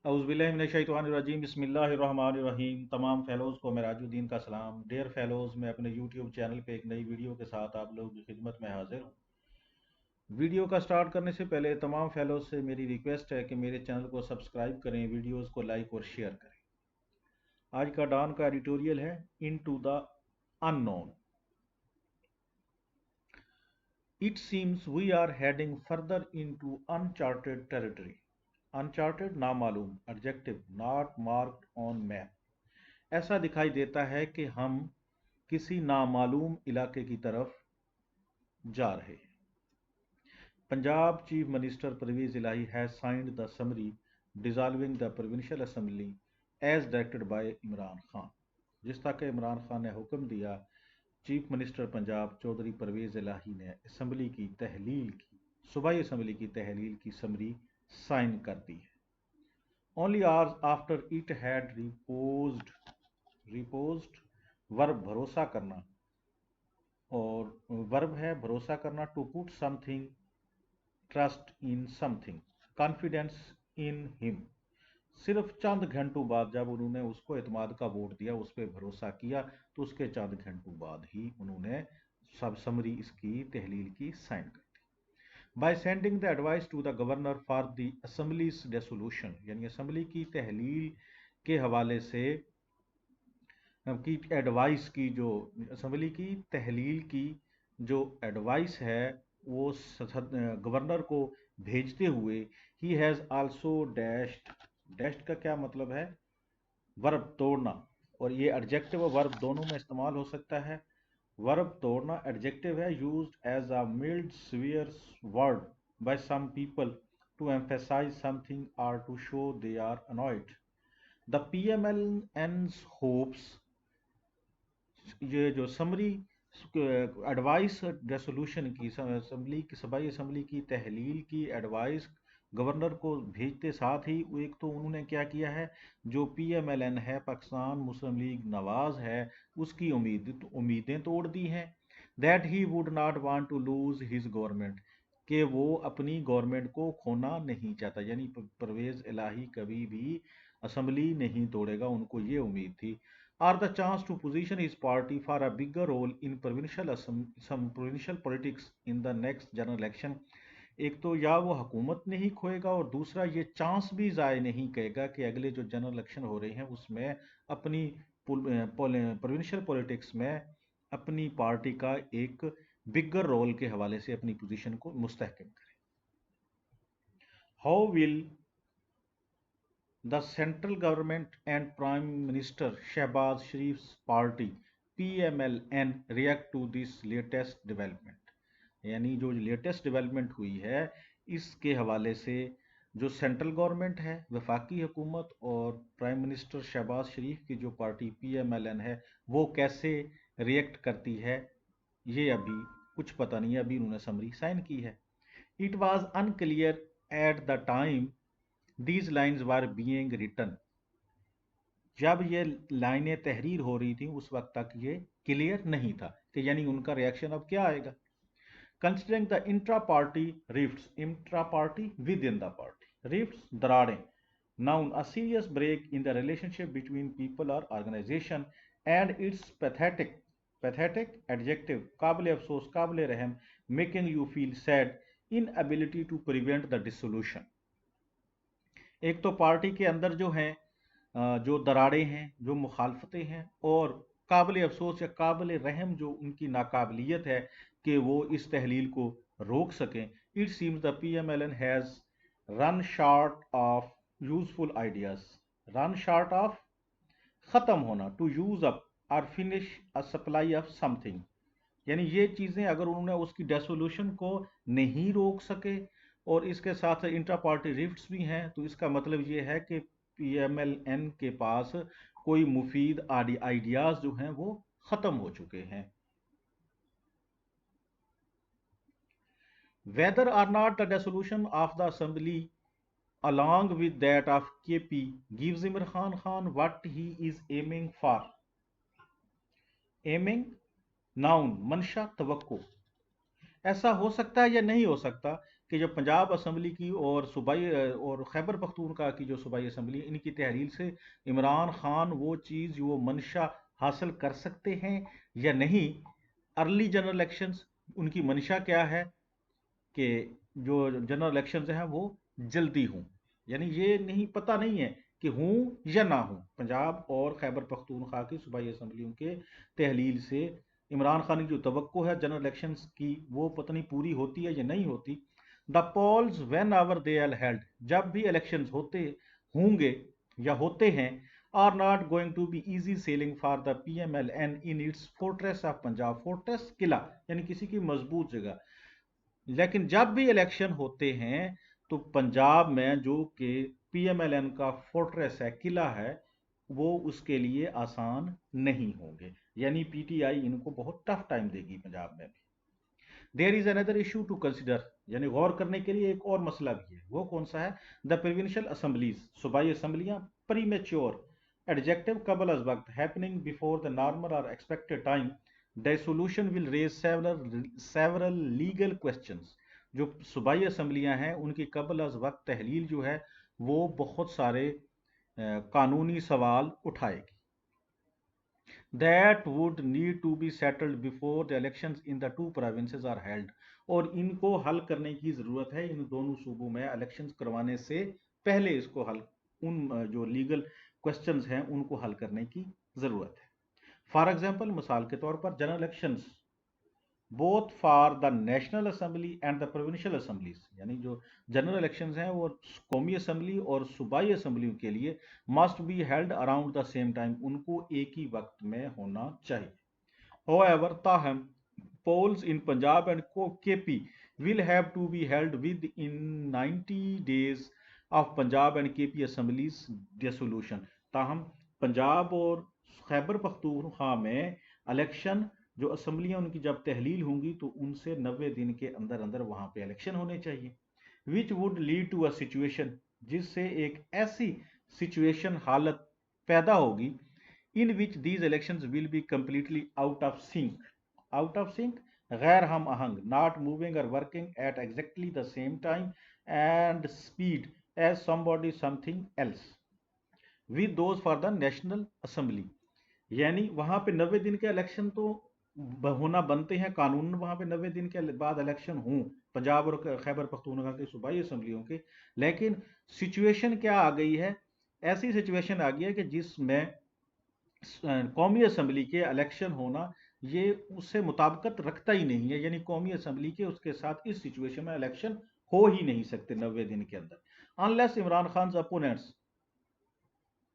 औज़ुबिल्लाहिमिनश्शैतानिर्रजीम बिस्मिल्लाहिर्रहमानिर्रहीम। तमाम फेलोज़ को मेराजुद्दीन का सलाम। डियर फेलोज़, मैं अपने यूट्यूब चैनल पे एक नई वीडियो के साथ आप लोगों की खिदमत में हाजिर हूँ। वीडियो का स्टार्ट करने से पहले तमाम फेलोज़ से मेरी रिक्वेस्ट है कि मेरे चैनल को सब्सक्राइब करें, वीडियोज़ को लाइक और शेयर करें। आज का डॉन का एडिटोरियल है into the unknown. It seems we are heading further into uncharted territory. Uncharted नामालूम, adjective not marked on map. ऐसा दिखाई देता है कि हम किसी नामालूम इलाके की तरफ जा रहे हैं। Punjab chief minister Pervez Elahi has signed the summary dissolving the provincial assembly as directed by Imran Khan. जिस तरह के इमरान खान ने हुक्म दिया, चीफ मिनिस्टर पंजाब चौधरी परवेज इलाही ने असम्बली की तहलील की, सूबाई असम्बली की तहलील की समरी साइन कर दी है। Only hours after it had reposed verb भरोसा करना, और वर्ब है भरोसा करना, to put something, trust in something, confidence in him. सिर्फ चंद घंटों बाद जब उन्होंने उसको एतमाद का वोट दिया, उस पर भरोसा किया, तो उसके चंद घंटों बाद ही उन्होंने सब समरी इसकी तहलील की साइन कर दी। By sending the advice to the governor for the assemblies dissolution, यानी असम्बली की तहलील के हवाले से की एडवाइस की, जो असम्बली की तहलील की जो एडवाइस है वो गवर्नर को भेजते हुए, he has also dashed. Dashed का क्या मतलब है? वर्ब तोड़ना, और ये एडजेक्टिव और वर्ब दोनों में इस्तेमाल हो सकता है। वर्ब तोड़ना एडजेक्टिव है, used as a mild swear word by some people to emphasise something और to show they are annoyed. The PMLN's hopes, ये जो समरी एडवाइस रेसोल्यूशन की, असम्बली की सूबाई असम्बली की तहलील की एडवाइस गवर्नर को भेजते साथ ही एक तो उन्होंने क्या किया है, जो PMLN है, पाकिस्तान मुस्लिम लीग नवाज है, उसकी उम्मीदें तोड़ दी हैं। That he would not want to lose his government, कि वो अपनी गवर्नमेंट को खोना नहीं चाहता, यानी परवेज इलाही कभी भी असम्बली नहीं तोड़ेगा, उनको ये उम्मीद थी। Are the chance to position his party for a bigger role in some provincial politics in the next general election। एक तो या वो हुकूमत नहीं खोएगा, और दूसरा ये चांस भी ज़ाय नहीं करेगा कि अगले जो जनरल इलेक्शन हो रहे हैं उसमें अपनी प्रोविंशियल पॉलिटिक्स में अपनी पार्टी का एक बिगर रोल के हवाले से अपनी पोजीशन को मुस्तहकम करें। How will the central government and Prime Minister Shehbaz Sharif's party PMLN react to this latest development। यानी जो लेटेस्ट डेवलपमेंट हुई है, इसके हवाले से जो सेंट्रल गवर्नमेंट है, वफाकी हुकूमत, और प्राइम मिनिस्टर शहबाज शरीफ की जो पार्टी PMLN है, वो कैसे रिएक्ट करती है, ये अभी कुछ पता नहीं है। अभी उन्होंने समरी साइन की है। It was unclear at the time these lines were being written. जब ये लाइनें तहरीर हो रही थी उस वक्त तक ये क्लियर नहीं था कि यानी उनका रिएक्शन अब क्या आएगा। Considering the intra party rifts, intra party within the party, rifts दरारें, noun a serious break in the relationship between people और organisation, and it's pathetic, pathetic adjective काबिल अफसोस, काबिल रहम, making you feel sad, inability to prevent the dissolution. एक तो party के अंदर जो हैं जो दरारें हैं, जो मुखालफतें हैं, और काबिल अफसोस या काबिल रहम जो उनकी नाकाबिलियत है कि वो इस तहलील को रोक सकें। It seems the PMLN has run short of useful ideas, run short of ख़त्म होना, टू यूज़ अप और finish a supply of something. यानी ये चीज़ें अगर उन्होंने उसकी डेसोल्यूशन को नहीं रोक सके, और इसके साथ इंट्रा पार्टी रिफ्ट्स भी हैं, तो इसका मतलब ये है कि PMLN के पास कोई मुफीद आइडियाज़ जो हैं वो ख़त्म हो चुके हैं। Whether or not the dissolution of the assembly along with that of KP gives Imran Khan what he is aiming for। Aiming noun, मंशा, तवक्को। ऐसा हो सकता है या नहीं हो सकता कि जो पंजाब असम्बली की और सूबाई और खैबर पख्तूनख्वा की जो सूबाई असम्बली, इनकी तहरील से इमरान खान वो चीज़, वो मंशा हासिल कर सकते हैं या नहीं। अर्ली जनरल इलेक्शंस, उनकी मंशा क्या है कि जो जनरल इलेक्शंस हैं वो जल्दी हों, यानी ये नहीं, पता नहीं है कि हूँ या ना हूँ। पंजाब और खैबर पख्तूनख्वा की सूबाई असम्बलियों के तहलील से इमरान खान की जो तवक्को है जनरल इलेक्शंस की, वो पता नहीं पूरी होती है या नहीं होती। The polls whenever they are held, जब भी इलेक्शंस होते होंगे या होते हैं, are not going to be easy sailing for the PMLN in its fortress of Punjab. Fortress किला, यानी किसी की मजबूत जगह। लेकिन जब भी इलेक्शन होते हैं तो पंजाब में जो कि PMLN का फोर्ट्रेस है, किला है, वो उसके लिए आसान नहीं होंगे, यानी PTI इनको बहुत टफ टाइम देगी पंजाब में भी। There is another issue to consider, यानी गौर करने के लिए एक और मसला भी है। वो कौन सा है? द प्रोविंशियल असम्बलीज, सूबाई असम्बलियां प्रीमेच्योर एडजेक्टिव कबल अज वक्त हैपनिंग बिफोर द नॉर्मल और expected time dissolution will raise several legal questions। जो सूबाई असम्बलियां हैं उनकी कबल अज वक्त तहलील जो है वो बहुत सारे कानूनी सवाल उठाएगी। that would need to be settled before the elections in the two provinces are held। और इनको हल करने की ज़रूरत है, इन दोनों सूबों में इलेक्शंस करवाने से पहले इसको हल, उन जो लीगल क्वेश्चंस हैं उनको हल करने की ज़रूरत है। फॉर एग्जाम्पल, मिसाल के तौर पर general elections both for the national assembly and the provincial assemblies, यानी जो जनरल इलेक्शंस हैं वो कौमी असम्बली और सूबाई असम्बलियों के लिए must be held around the same time, उनको एक ही वक्त में होना चाहिए। होवेवर, ताहम, polls in Punjab and KP will have to be held within 90 days of Punjab and KP assemblies dissolution। ताहम पंजाब और खैबर पख्तूनख्वा में इलेक्शन, जो असम्बलियां उनकी जब तहलील होंगी तो उनसे 90 दिन के अंदर अंदर वहां पे इलेक्शन होने चाहिए। Which would lead to a situation, जिससे एक ऐसी सिचुएशन, हालत पैदा होगी, in which these elections will be completely out of sync. Out of sync, गैर हम आहंग, नॉट मूविंग और working at exactly the same time and speed as somebody something else with those for the national assembly. यानी वहां पे 90 दिन के election तो होना बनते हैं, कानून वहां पे 90 दिन के बाद इलेक्शन हों पंजाब और खैबर पख्तूनख्वा की सूबाई असम्बलियों के। लेकिन सिचुएशन क्या आ गई है? ऐसी सिचुएशन आ गई है कि जिसमें कौमी असम्बली के इलेक्शन होना ये उससे मुताबिकत रखता ही नहीं है, यानी कौमी असम्बली के उसके साथ इस सिचुएशन में इलेक्शन हो ही नहीं सकते 90 दिन के अंदर, अनलेस इमरान खान अपोनेंट्स,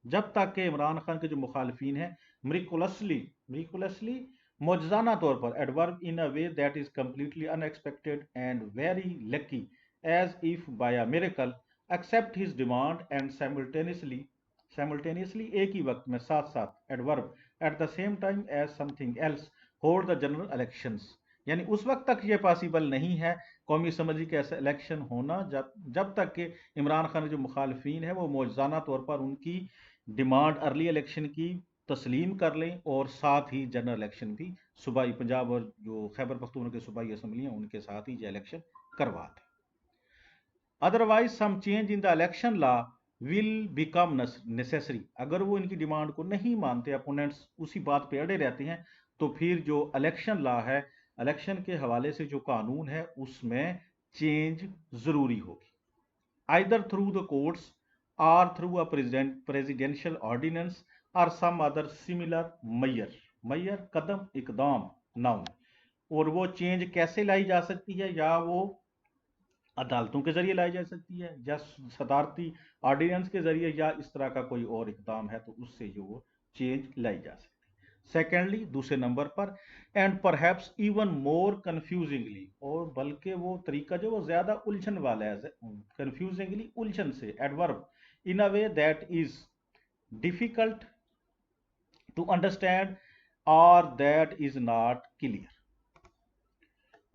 जब तक के इमरान खान के जो मुखालफिन हैं मिरिकुलसली मौजजाना तौर पर adverb in a way that is completely unexpected and very lucky as if by a miracle accept his demand and simultaneously एक ही वक्त में, साथ साथ adverb at the same time as something else hold the general elections. यानी उस वक्त तक ये पॉसिबल नहीं है कौमी असम्बली के ऐसा इलेक्शन होना जब तक कि इमरान खान के जो मुखालफिन है वो मौजजाना तौर पर उनकी डिमांड अर्ली इलेक्शन की तस्लीम कर लें और साथ ही जनरल इलेक्शन भी सूबाई पंजाब और जो खैबर पख्तूनख्वा की सूबाई असम्बलियां उनके साथ ही ये इलेक्शन करवा दें। Otherwise some change in the election law will become necessary. अगर वो इनकी डिमांड को नहीं मानते, अपोनेंट्स उसी बात पे अड़े रहते हैं, तो फिर जो इलेक्शन लॉ है, इलेक्शन के हवाले से जो कानून है, उसमें चेंज जरूरी होगी, either through the courts or through a presidential ordinance or some other similar measure कदम इकदाम नाउन। और वो चेंज कैसे लाई जा सकती है? या वो अदालतों के जरिए लाई जा सकती है, या सदारती ऑर्डिनेंस के जरिए, या इस तरह का कोई और इकदाम है तो उससे जो वो चेंज लाई जा सकती है। सेकेंडली, दूसरे नंबर पर, एंड परहैप्स इवन मोर कंफ्यूजिंगली, और बल्कि वो तरीका जो वो ज्यादा उलझन वाला है, कंफ्यूजिंगली उलझन से, adverb in a way that is difficult to understand or that is not clear।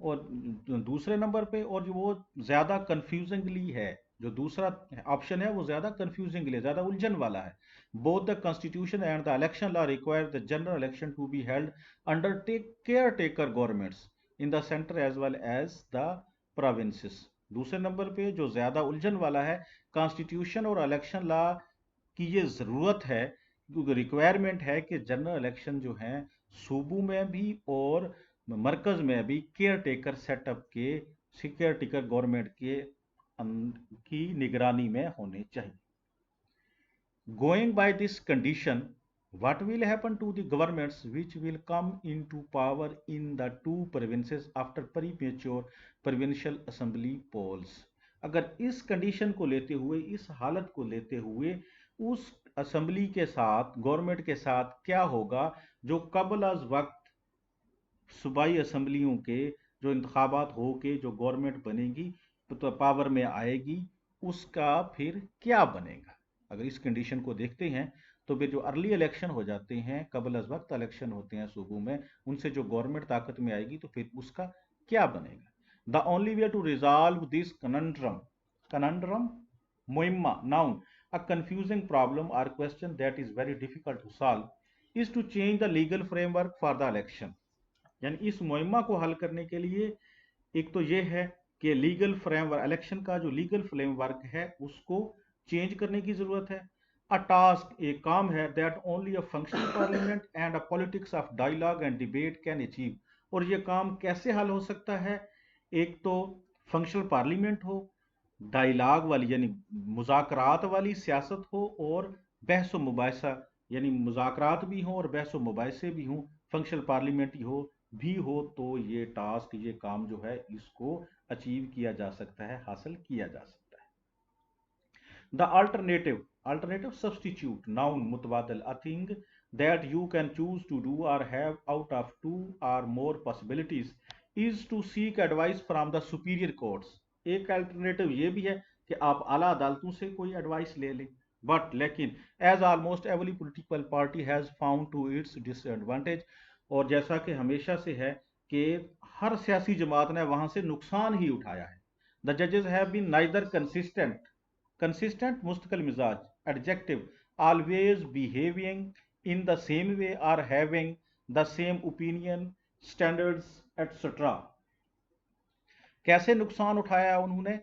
और दूसरे नंबर पे, और जो वो ज्यादा कंफ्यूजिंगली है, जो दूसरा ऑप्शन है वो ज्यादा कंफ्यूजिंगली, ज्यादा उलझन वाला है। Both the constitution and the election law require the general election to be held under caretaker governments in the centre as well as the provinces. दूसरे नंबर पे जो ज़्यादा उलझन वाला है, कॉन्स्टिट्यूशन और इलेक्शन लॉ की ये ज़रूरत है, क्योंकि रिक्वायरमेंट है कि जनरल इलेक्शन जो हैं सूबों में भी और मरकज़ में भी केयर टेकर सेटअप के, केयर टेकर गवर्नमेंट के की निगरानी में होने चाहिए। Going by this condition, what will happen to the governments which will come into power in the two provinces after premature provincial assembly polls? अगर इस कंडीशन को लेते हुए, इस हालत को लेते हुए, उस असेंबली के साथ, गवर्नमेंट के साथ क्या होगा जो कबल अज वक्त सूबाई असम्बलियों के जो इंतखाबात हो के जो गवर्नमेंट बनेगी तो पावर में आएगी, उसका फिर क्या बनेगा? अगर इस कंडीशन को देखते हैं तो फिर जो अर्ली इलेक्शन हो जाते हैं, कबल अज वक्त इलेक्शन होते हैं सूबों में, उनसे जो गवर्नमेंट ताकत में आएगी तो फिर उसका क्या बनेगा? The only way to resolve this conundrum मुइम्मा noun a confusing problem or question that is very difficult to solve is to change the legal framework for the election. यानी इस मुहिमा को हल करने के लिए एक तो ये है कि लीगल फ्रेमवर्क, इलेक्शन का जो लीगल फ्रेमवर्क है उसको चेंज करने की जरूरत है। अ टास्क, एक काम है, that only a functional parliament and a politics of dialogue and debate can achieve. और ये काम कैसे हल हो सकता है? एक तो फंक्शनल पार्लियामेंट हो, डायलॉग वाली यानी मुज़ाकरात वाली सियासत हो, और बहस व मुबाहिसा यानी मुज़ाकरात भी हों और बहस व मुबाहिसे भी हों, फंक्शनल पार्लियामेंट हो तो ये टास्क, ये काम जो है इसको अचीव किया जा सकता है, हासिल किया जा सकता है। The alternative substitute, noun mutbadil, a thing that you can choose to do or have out of two or more possibilities, is to seek advice from the superior courts. एक अल्टरनेटिव ये भी है कि आप आला अदालतों से कोई एडवाइस ले लें, बट लेकिन as almost every political party has found to its disadvantage, और जैसा कि हमेशा से है कि हर सियासी जमात ने वहां से नुकसान ही उठाया है। द जजेस हैव बीन नाइदर consistent मुस्तकिल मिजाज, adjective, always behaving in the same way or having the same opinion, standards, etc. कैसे नुकसान उठाया उन्होंने?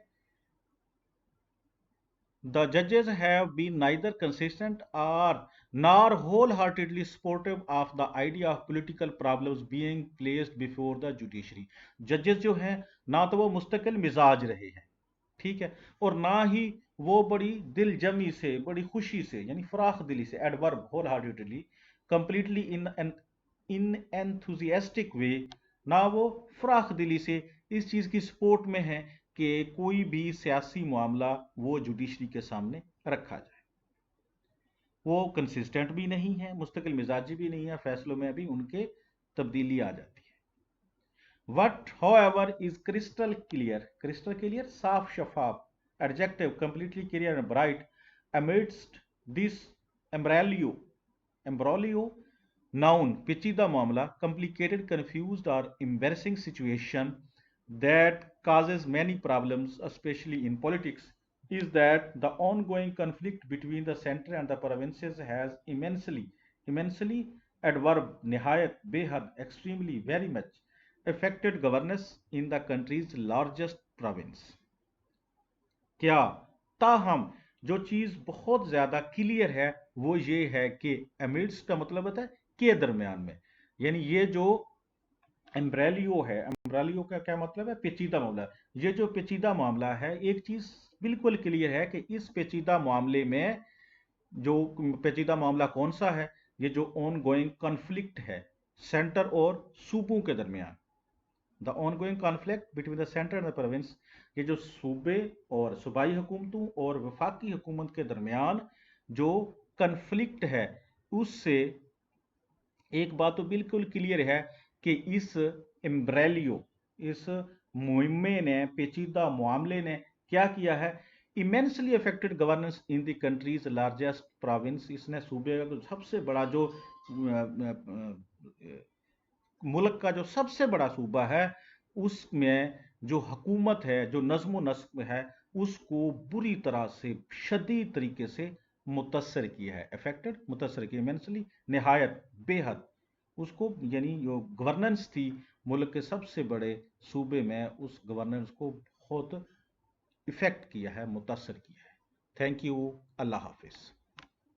The judges have been neither consistent or nor wholeheartedly supportive of the idea of political problems being placed before the judiciary. Judges जो हैं ना तो वो मुस्तकिल मिजाज रहे हैं, ठीक है, और ना ही वो बड़ी दिल जमी से, बड़ी खुशी से, यानी फराख दिली से, adverb wholeheartedly, completely in enthusiastic way, ना वो फराख दिली से इस चीज की सपोर्ट में है कि कोई भी सियासी मामला वो जुडिशरी के सामने रखा जाए। वो कंसिस्टेंट भी नहीं है, मुस्तकिल मिजाजी भी नहीं है, फैसलों में भी उनके तब्दीली आ जाती है। What however is crystal clear, साफ शफाफ, adjective, completely clear and bright, amidst this imbroglio, noun, पेचीदा मामला, complicated, confused or embarrassing situation that causes many problems, especially in politics, is that the ongoing conflict between the center and the provinces has immensely, adverb, nihayat, behad, extremely, very much, affected governance in the country's largest province. क्या? ताहम जो चीज बहुत ज्यादा clear है वो ये है कि एमिड्स का मतलब होता है के दरमियान में, यानी ये जो एम्ब्रेलियो है, एम्ब्रेलियो का क्या मतलब है? पेचीदा मामला। ये जो पेचीदा मामला है, एक चीज बिल्कुल क्लियर है कि इस पेचीदा मामले में, जो पेचीदा मामला कौन सा है? ये जो ऑन गोइंग कॉन्फ्लिक्ट है सेंटर और सूबों के दरमियान, the on going conflict between the centre and the province, ये जो सूबे और सूबाई हुकूमतों और वफाकी हुकूमत के दरमियान जो कन्फ्लिक्ट है, उससे एक बात तो बिल्कुल क्लियर है कि इस एम्ब्रेलियो, इस मुहिम्मे ने, पेचीदा मामले ने क्या किया है? Immensely affected governance in the countries largest province, इसने सूबे का सबसे बड़ा जो मुल्क का जो सबसे बड़ा सूबा है उसमें जो हुकूमत है, जो नज्म नस्क है, उसको बुरी तरह से, शदीद तरीके से मुतासर किया है। अफेक्टेड, मुतासर किया, इमेंसली, निहायत, बेहद, उसको यानी जो गवर्नेंस थी मुल्क के सबसे बड़े सूबे में, उस गवर्नेंस को बहुत इफ़ेक्ट किया है, मुतासर किया है। Thank you. अल्लाह हाफिज़।